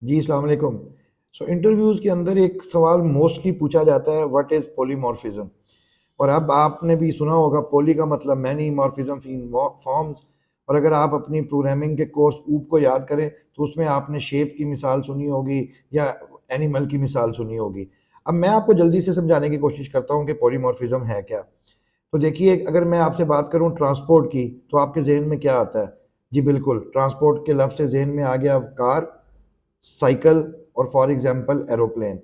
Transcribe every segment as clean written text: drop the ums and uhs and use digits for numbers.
जी अस्सलाम वालेकुम। सो इंटरव्यूज़ के अंदर एक सवाल मोस्टली पूछा जाता है, व्हाट इज़ पॉलीमॉर्फिज्म। और अब आपने भी सुना होगा, पॉली का मतलब मैनी, मॉर्फिज्म इन फॉर्म्स। और अगर आप अपनी प्रोग्रामिंग के कोर्स ऊप को याद करें तो उसमें आपने शेप की मिसाल सुनी होगी या एनिमल की मिसाल सुनी होगी। अब मैं आपको जल्दी से समझाने की कोशिश करता हूँ कि पॉलीमॉर्फिज्म है क्या। तो देखिए, अगर मैं आपसे बात करूँ ट्रांसपोर्ट की, तो आपके जहन में क्या आता है? जी बिल्कुल, ट्रांसपोर्ट के लफ्ज़ से जहन में आ गया कार, साइकिल और फॉर एग्जांपल एरोप्लेन।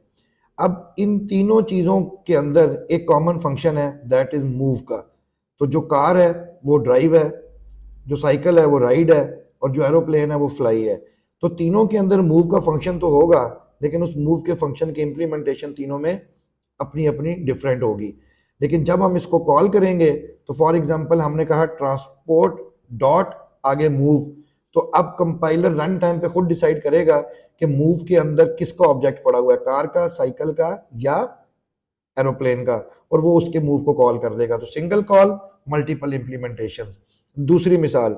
अब इन तीनों चीज़ों के अंदर एक कॉमन फंक्शन है, दैट इज़ मूव का। तो जो कार है वो ड्राइव है, जो साइकिल है वो राइड है, और जो एरोप्लेन है वो फ्लाई है। तो तीनों के अंदर मूव का फंक्शन तो होगा, लेकिन उस मूव के फंक्शन की इम्प्लीमेंटेशन तीनों में अपनी अपनी डिफरेंट होगी। लेकिन जब हम इसको कॉल करेंगे, तो फॉर एग्जांपल हमने कहा ट्रांसपोर्ट डॉट आगे मूव, तो अब कंपाइलर रन टाइम पे खुद डिसाइड करेगा कि मूव के अंदर किसका ऑब्जेक्ट पड़ा हुआ है, कार का, साइकिल का या एरोप्लेन का, और वो उसके मूव को कॉल कर देगा। तो सिंगल कॉल, मल्टीपल इंप्लीमेंटेशन। दूसरी मिसाल,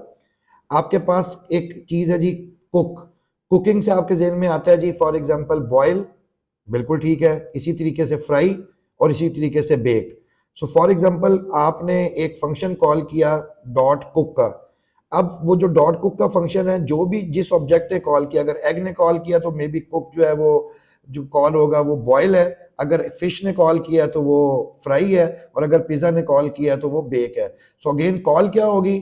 आपके पास एक चीज है जी, कुक। कुकिंग से आपके जहन में आता है जी फॉर एग्जांपल बॉयल, बिल्कुल ठीक है। इसी तरीके से फ्राई और इसी तरीके से बेक। सो फॉर एग्जांपल आपने एक फंक्शन कॉल किया डॉट कुक का। अब वो जो डॉट कुक का फंक्शन है, जो भी जिस ऑब्जेक्ट ने कॉल किया, अगर एग ने कॉल किया तो मे बी कुक जो है वो जो कॉल होगा वो बॉयल है, अगर फिश ने कॉल किया तो वो फ्राई है, और अगर पिज्जा ने कॉल किया तो वो बेक है। सो अगेन कॉल क्या होगी?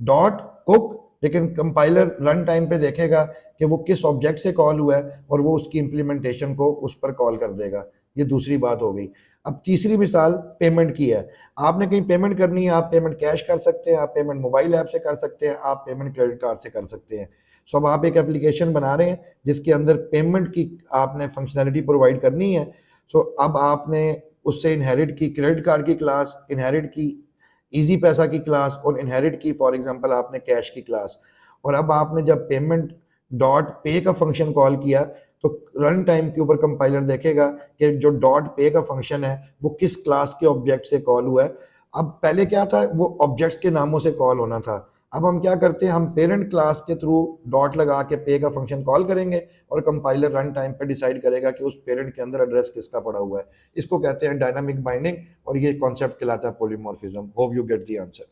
Dot cook. लेकिन कंपाइलर रन टाइम पे देखेगा कि वो किस ऑब्जेक्ट से कॉल हुआ है, और वो उसकी इंप्लीमेंटेशन को उस पर कॉल कर देगा। ये दूसरी बात हो गई। अब तीसरी मिसाल पेमेंट की है। आपने कहीं पेमेंट करनी है, आप पेमेंट कैश कर सकते हैं, आप पेमेंट मोबाइल ऐप से कर सकते हैं, आप पेमेंट क्रेडिट कार्ड से कर सकते हैं। सो अब आप एक एप्लीकेशन बना रहे हैं जिसके अंदर पेमेंट की आपने फंक्शनैलिटी प्रोवाइड करनी है। सो अब आपने उससे इनहेरिट की क्रेडिट कार्ड की क्लास, इनहेरिट की इजी पैसा की क्लास, और इनहेरिट की फॉर एग्जांपल आपने कैश की क्लास। और अब आपने जब पेमेंट डॉट पे का फंक्शन कॉल किया, तो रन टाइम के ऊपर कंपाइलर देखेगा कि जो डॉट पे का फंक्शन है वो किस क्लास के ऑब्जेक्ट से कॉल हुआ है। अब पहले क्या था, वो ऑब्जेक्ट्स के नामों से कॉल होना था। अब हम क्या करते हैं, हम पेरेंट क्लास के थ्रू डॉट लगा के पे का फंक्शन कॉल करेंगे, और कंपाइलर रन टाइम पे डिसाइड करेगा कि उस पेरेंट के अंदर एड्रेस किसका पड़ा हुआ है। इसको कहते हैं डायनामिक बाइंडिंग, और ये कॉन्सेप्ट कहलाता है polymorphism. Hope you get the answer.